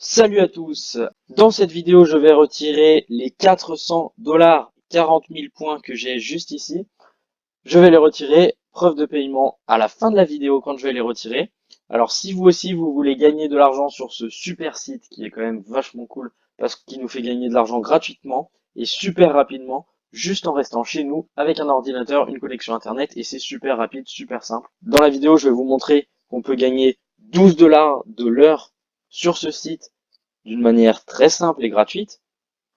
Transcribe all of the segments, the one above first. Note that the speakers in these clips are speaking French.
Salut à tous! Dans cette vidéo, je vais retirer les 400 $, 40 000 points que j'ai juste ici. Je vais les retirer, preuve de paiement à la fin de la vidéo quand je vais les retirer. Alors si vous aussi vous voulez gagner de l'argent sur ce super site qui est quand même vachement cool parce qu'il nous fait gagner de l'argent gratuitement et super rapidement, juste en restant chez nous avec un ordinateur, une connexion internet et c'est super rapide, super simple. Dans la vidéo, je vais vous montrer qu'on peut gagner 12 $ de l'heure sur ce site d'une manière très simple et gratuite.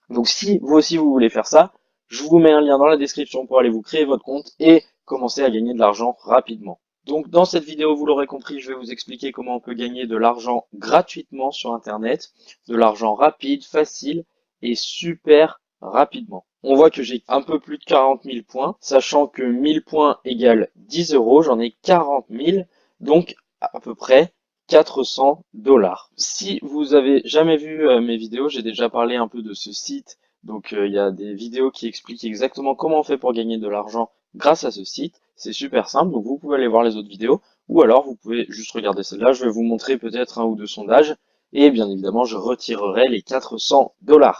Donc si vous aussi vous voulez faire ça, je vous mets un lien dans la description pour aller vous créer votre compte et commencer à gagner de l'argent rapidement. Donc dans cette vidéo, vous l'aurez compris, je vais vous expliquer comment on peut gagner de l'argent gratuitement sur Internet, de l'argent rapide, facile et super rapidement. On voit que j'ai un peu plus de 40 000 points, sachant que 1000 points égale 10 euros, j'en ai 40 000, donc à peu près 400 $. Si vous avez jamais vu mes vidéos, j'ai déjà parlé un peu de ce site. Donc il y a des vidéos qui expliquent exactement comment on fait pour gagner de l'argent grâce à ce site. C'est super simple, donc vous pouvez aller voir les autres vidéos. Ou alors vous pouvez juste regarder celle-là. Je vais vous montrer peut-être un ou deux sondages. Et bien évidemment, je retirerai les 400 $.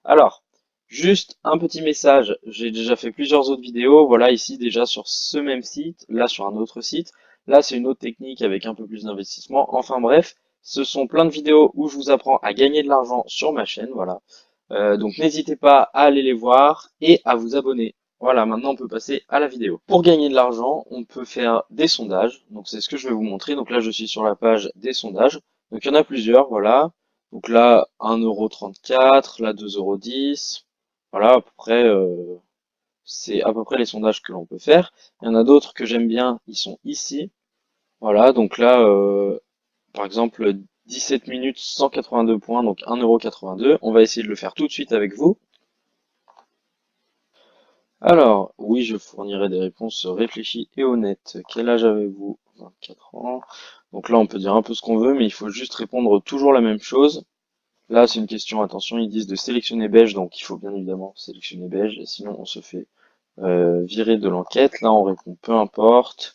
Alors, juste un petit message. J'ai déjà fait plusieurs autres vidéos. Voilà, ici déjà sur ce même site, là sur un autre site. Là, c'est une autre technique avec un peu plus d'investissement. Enfin bref, ce sont plein de vidéos où je vous apprends à gagner de l'argent sur ma chaîne, voilà. Donc n'hésitez pas à aller les voir et à vous abonner. Voilà, maintenant on peut passer à la vidéo. Pour gagner de l'argent, on peut faire des sondages. Donc c'est ce que je vais vous montrer. Donc là, je suis sur la page des sondages. Donc il y en a plusieurs, voilà. Donc là, 1,34 €, là 2,10 €. Voilà, à peu près, c'est à peu près les sondages que l'on peut faire. Il y en a d'autres que j'aime bien, ils sont ici. Voilà, donc là, par exemple, 17 minutes, 182 points, donc 1,82 €. On va essayer de le faire tout de suite avec vous. Alors, oui, je fournirai des réponses réfléchies et honnêtes. Quel âge avez-vous? 24 ans. Donc là, on peut dire un peu ce qu'on veut, mais il faut juste répondre toujours la même chose. Là, c'est une question, attention, ils disent de sélectionner beige, donc il faut bien évidemment sélectionner beige, et sinon on se fait virer de l'enquête. Là, on répond peu importe.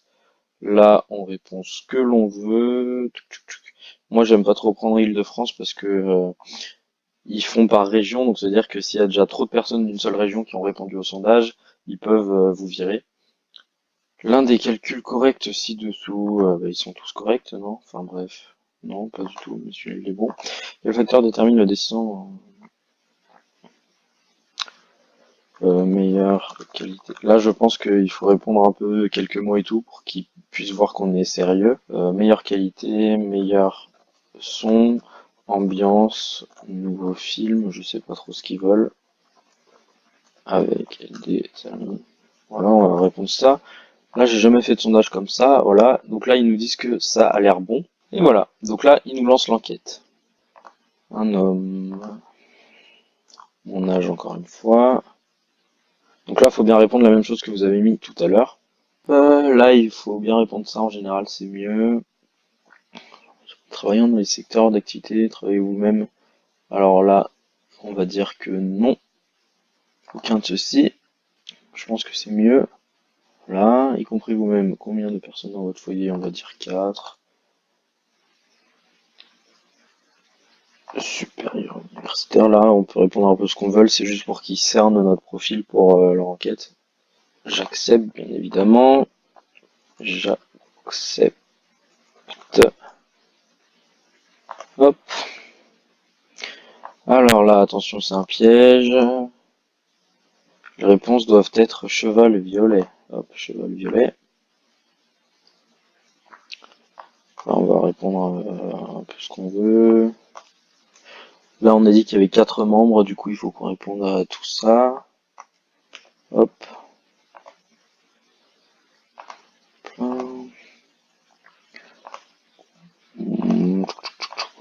Là, on répond ce que l'on veut. Tuc, tuc, tuc. Moi, j'aime pas trop prendre Île-de-France parce que ils font par région, donc c'est-à-dire que s'il y a déjà trop de personnes d'une seule région qui ont répondu au sondage, ils peuvent vous virer. L'un des calculs corrects ci-dessous, bah, ils sont tous corrects, non? Enfin bref, non, pas du tout, mais celui-là il est bon. Quel facteur détermine la décision meilleure qualité? Là, je pense qu'il faut répondre un peu quelques mots et tout pour qu'ils puissent voir qu'on est sérieux. Meilleure qualité, meilleur son, ambiance, nouveau film, je sais pas trop ce qu'ils veulent, avec des amis. Voilà, on va répondre ça. Là, j'ai jamais fait de sondage comme ça, voilà. Donc là, ils nous disent que ça a l'air bon. Et voilà. Donc là, ils nous lancent l'enquête. Un homme, mon âge encore une fois. Donc là, il faut bien répondre la même chose que vous avez mis tout à l'heure. Là, il faut bien répondre ça en général, c'est mieux. Travaillant dans les secteurs d'activité, travaillez vous-même. Alors là, on va dire que non. Aucun de ceux-ci. Je pense que c'est mieux. Là, y compris vous-même. Combien de personnes dans votre foyer? On va dire 4. Supérieur universitaire, là, on peut répondre un peu ce qu'on veut, c'est juste pour qu'ils cernent notre profil pour leur enquête. J'accepte, bien évidemment. J'accepte. Hop. Alors là, attention, c'est un piège. Les réponses doivent être cheval violet. Hop, cheval violet. Là, on va répondre un peu ce qu'on veut. Là, on a dit qu'il y avait 4 membres, du coup, il faut qu'on réponde à tout ça. Hop.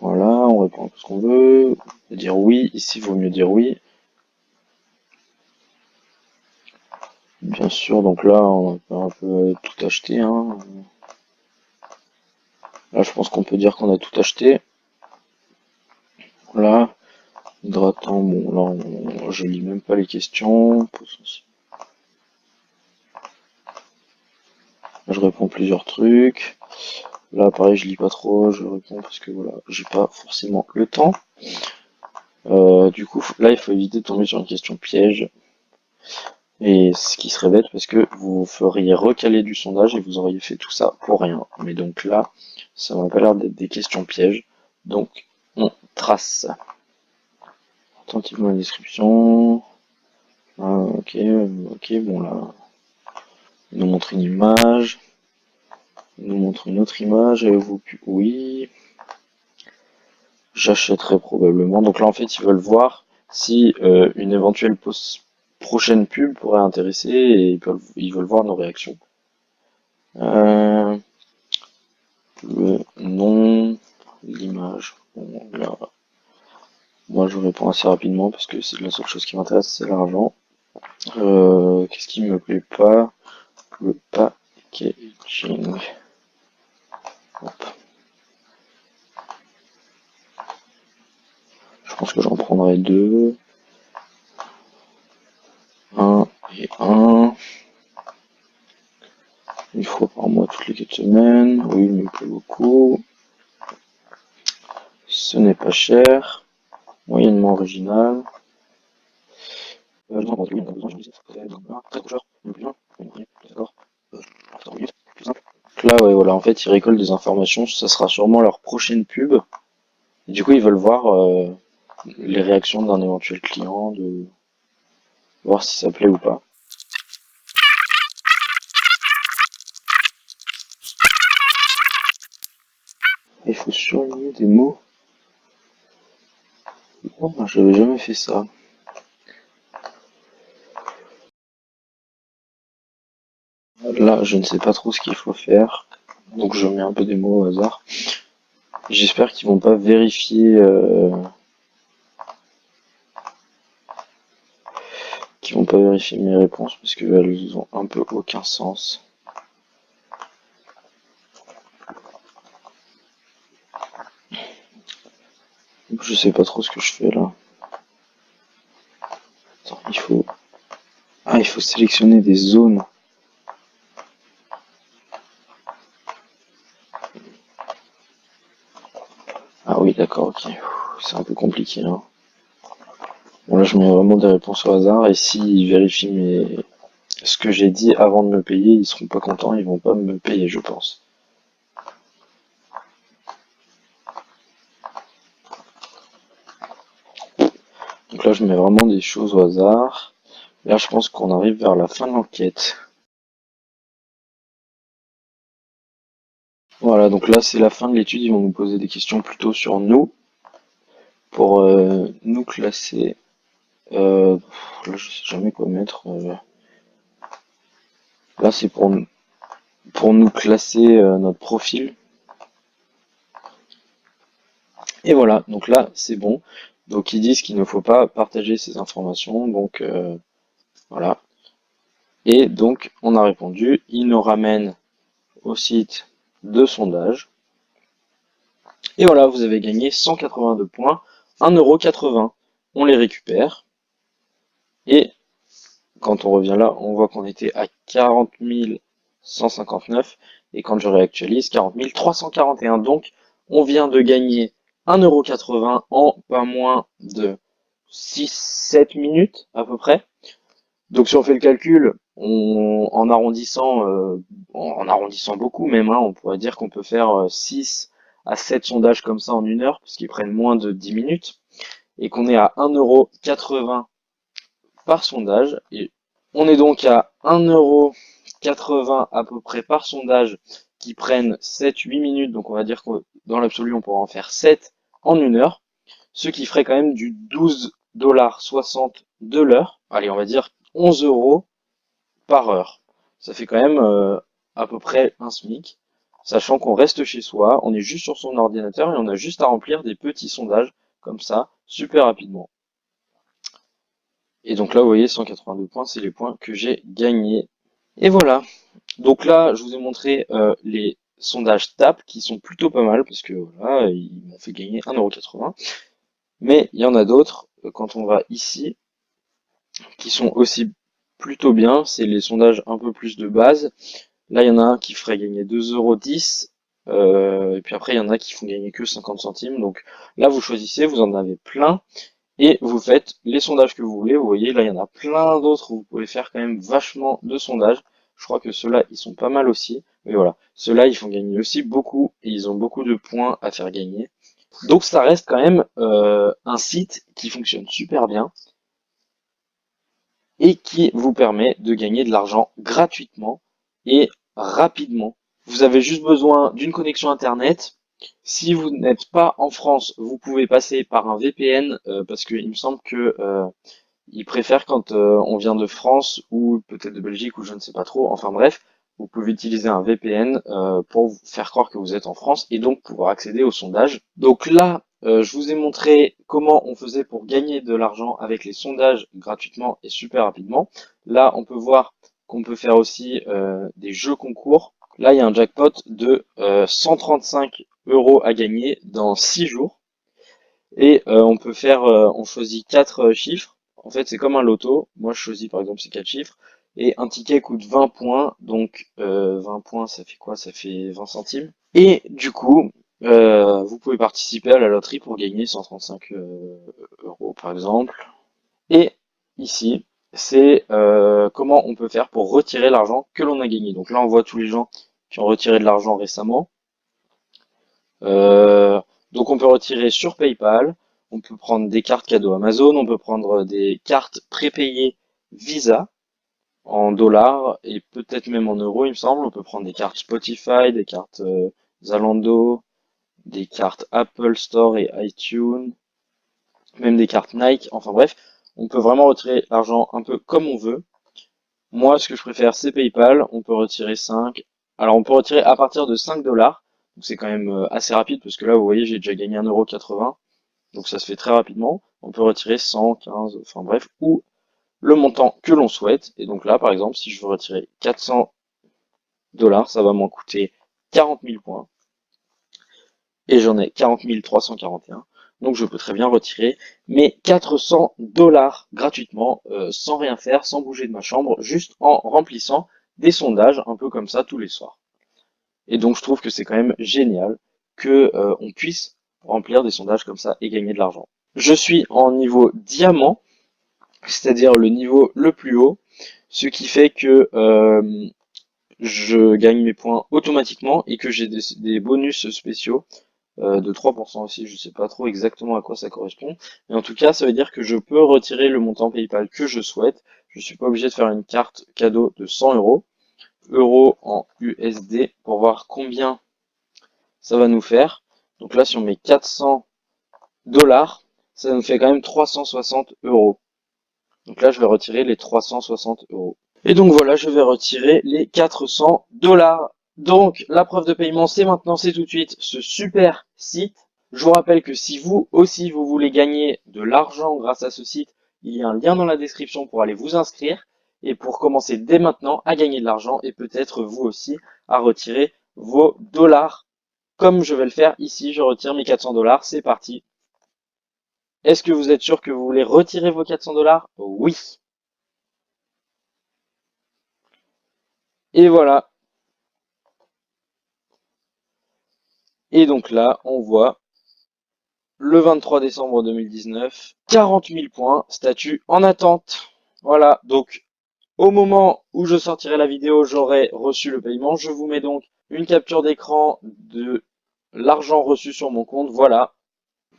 Voilà, on répond un peu ce qu'on veut. On peut dire oui, ici, il vaut mieux dire oui. Bien sûr, donc là, on peut un peu tout acheter, hein. Là, je pense qu'on peut dire qu'on a tout acheté. Là, hydratant, bon, là, je lis même pas les questions. Là, je réponds plusieurs trucs. Là, pareil, je lis pas trop, je réponds parce que voilà, j'ai pas forcément le temps. Du coup, là, il faut éviter de tomber sur une question piège. Et ce qui serait bête parce que vous feriez recaler du sondage et vous auriez fait tout ça pour rien. Mais donc là, ça m'a pas l'air d'être des questions pièges. Donc, on trace attentivement la description. Ah, ok, ok, bon là, il nous montre une image. Il nous montre une autre image. Avez-vous pu... Oui, j'achèterai probablement. Donc là, en fait, ils veulent voir si une éventuelle prochaine pub pourrait intéresser et ils veulent voir nos réactions. Euh, le nom, l'image. Bon, là, moi, je réponds assez rapidement parce que c'est la seule chose qui m'intéresse, c'est l'argent. Qu'est-ce qui me plaît pas? Le packaging. Hop. Je pense que j'en prendrai deux. Un et un. Une fois par mois, toutes les 4 semaines. Oui, il me plaît beaucoup. Ce n'est pas cher. Moyennement original. Là, ouais, voilà, en fait, ils récoltent des informations, ça sera sûrement leur prochaine pub. Et du coup, ils veulent voir les réactions d'un éventuel client, de voir si ça plaît ou pas. Il faut surligner des mots. Oh, j'avais jamais fait ça. Là, je ne sais pas trop ce qu'il faut faire, donc je mets un peu des mots au hasard. J'espère qu'ils vont pas vérifier, mes réponses parce qu'elles ont un peu aucun sens. Je sais pas trop ce que je fais là. Attends, il faut sélectionner des zones. Ah oui, d'accord, ok. C'est un peu compliqué, hein. Bon, là, je mets vraiment des réponses au hasard, et s'ils vérifient ce que j'ai dit avant de me payer, ils seront pas contents, ils vont pas me payer, je pense. Donc là, je mets vraiment des choses au hasard. Là, je pense qu'on arrive vers la fin de l'enquête. Voilà, donc là, c'est la fin de l'étude. Ils vont nous poser des questions plutôt sur nous, pour nous classer. Là, je sais jamais quoi mettre. Là, c'est pour nous classer notre profil. Et voilà, donc là, c'est bon. Donc, ils disent qu'il ne faut pas partager ces informations. Donc, voilà. Et donc, on a répondu. Ils nous ramènent au site de sondage. Et voilà, vous avez gagné 182 points, 1,80 €. On les récupère. Et quand on revient là, on voit qu'on était à 40 159. Et quand je réactualise, 40 341. Donc, on vient de gagner 1,80 € en pas moins de 6-7 minutes à peu près. Donc si on fait le calcul, en arrondissant beaucoup même, hein, on pourrait dire qu'on peut faire 6 à 7 sondages comme ça en une heure, puisqu'ils prennent moins de 10 minutes, et qu'on est à 1,80 € par sondage. Et on est donc à 1,80 € à peu près par sondage qui prennent 7-8 minutes, donc on va dire que dans l'absolu on pourra en faire 7 en une heure, ce qui ferait quand même du 12,60 $ de l'heure. Allez, on va dire 11 € par heure. Ça fait quand même à peu près un SMIC, sachant qu'on reste chez soi, on est juste sur son ordinateur et on a juste à remplir des petits sondages comme ça, super rapidement. Et donc là, vous voyez, 182 points, c'est les points que j'ai gagnés. Et voilà. Donc là, je vous ai montré les sondages TAP qui sont plutôt pas mal parce que voilà, ils m'ont fait gagner 1,80 €. Mais il y en a d'autres, quand on va ici, qui sont aussi plutôt bien. C'est les sondages un peu plus de base. Là, il y en a un qui ferait gagner 2,10 €. Et puis après, il y en a qui font gagner que 50 centimes. Donc là, vous choisissez, vous en avez plein. et vous faites les sondages que vous voulez. Vous voyez, là, il y en a plein d'autres. Vous pouvez faire quand même vachement de sondages. Je crois que ceux-là, ils sont pas mal aussi. Mais voilà, ceux-là, ils font gagner aussi beaucoup et ils ont beaucoup de points à faire gagner. Donc ça reste quand même un site qui fonctionne super bien et qui vous permet de gagner de l'argent gratuitement et rapidement. Vous avez juste besoin d'une connexion Internet. Si vous n'êtes pas en France, vous pouvez passer par un VPN parce qu'il me semble que ils préfèrent quand on vient de France ou peut-être de Belgique ou je ne sais pas trop. Enfin bref, vous pouvez utiliser un VPN pour vous faire croire que vous êtes en France et donc pouvoir accéder au sondage. Donc là, je vous ai montré comment on faisait pour gagner de l'argent avec les sondages gratuitement et super rapidement. Là, on peut voir qu'on peut faire aussi des jeux concours. Là, il y a un jackpot de 135 € à gagner dans 6 jours. Et on peut faire, on choisit 4 chiffres. En fait, c'est comme un loto. Moi, je choisis par exemple ces 4 chiffres. Et un ticket coûte 20 points. Donc 20 points, ça fait quoi? Ça fait 20 centimes. Et du coup, vous pouvez participer à la loterie pour gagner 135 € par exemple. Et ici, c'est comment on peut faire pour retirer l'argent que l'on a gagné. Donc là, on voit tous les gens qui ont retiré de l'argent récemment. Euh, donc on peut retirer sur PayPal, on peut prendre des cartes cadeaux Amazon, on peut prendre des cartes prépayées Visa en dollars et peut-être même en euros, il me semble. On peut prendre des cartes Spotify, des cartes Zalando, des cartes Apple Store et iTunes, même des cartes Nike. Enfin bref, on peut vraiment retirer l'argent un peu comme on veut. Moi, ce que je préfère, c'est PayPal. On peut retirer 5. Alors, on peut retirer à partir de 5 dollars. Donc, c'est quand même assez rapide parce que là, vous voyez, j'ai déjà gagné 1,80 €. Donc, ça se fait très rapidement. On peut retirer 100, 15, enfin bref, ou le montant que l'on souhaite. Et donc là, par exemple, si je veux retirer 400 dollars, ça va m'en coûter 40 000 points. Et j'en ai 40 341. Donc je peux très bien retirer mes 400 dollars gratuitement, sans rien faire, sans bouger de ma chambre, juste en remplissant des sondages, un peu comme ça tous les soirs. Et donc je trouve que c'est quand même génial que on puisse remplir des sondages comme ça et gagner de l'argent. Je suis en niveau diamant, c'est-à-dire le niveau le plus haut, ce qui fait que je gagne mes points automatiquement et que j'ai des bonus spéciaux de 3% aussi, je sais pas trop exactement à quoi ça correspond, mais en tout cas ça veut dire que je peux retirer le montant PayPal que je souhaite, je suis pas obligé de faire une carte cadeau de 100 euros en USD pour voir combien ça va nous faire. Donc là si on met 400 dollars, ça nous fait quand même 360 euros. Donc là je vais retirer les 360 euros. Et donc voilà, je vais retirer les 400 dollars. Donc la preuve de paiement, c'est maintenant, c'est tout de suite ce super site. Je vous rappelle que si vous aussi vous voulez gagner de l'argent grâce à ce site, il y a un lien dans la description pour aller vous inscrire et pour commencer dès maintenant à gagner de l'argent et peut-être vous aussi à retirer vos dollars. Comme je vais le faire ici, je retire mes 400 dollars, c'est parti. Est-ce que vous êtes sûr que vous voulez retirer vos 400 dollars? Oui. Et voilà. Et donc là, on voit le 23 décembre 2019, 40 000 points, statut en attente. Voilà, donc au moment où je sortirai la vidéo, j'aurai reçu le paiement. Je vous mets donc une capture d'écran de l'argent reçu sur mon compte, voilà.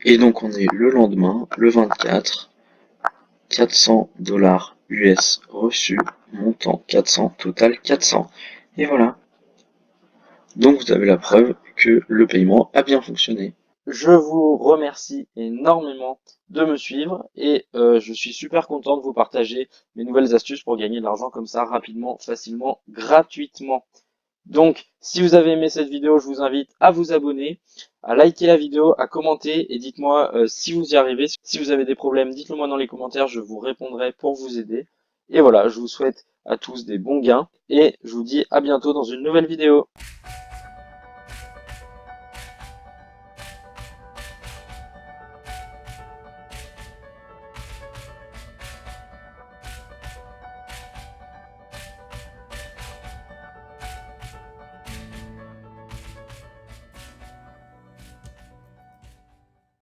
Et donc on est le lendemain, le 24, 400 dollars US reçus, montant 400, total 400. Et voilà. Donc vous avez la preuve que le paiement a bien fonctionné. Je vous remercie énormément de me suivre et je suis super content de vous partager mes nouvelles astuces pour gagner de l'argent comme ça rapidement, facilement, gratuitement. Donc, si vous avez aimé cette vidéo, je vous invite à vous abonner, à liker la vidéo, à commenter et dites-moi si vous y arrivez. Si vous avez des problèmes, dites-le moi dans les commentaires, je vous répondrai pour vous aider. Et voilà, je vous souhaite à tous des bons gains et je vous dis à bientôt dans une nouvelle vidéo.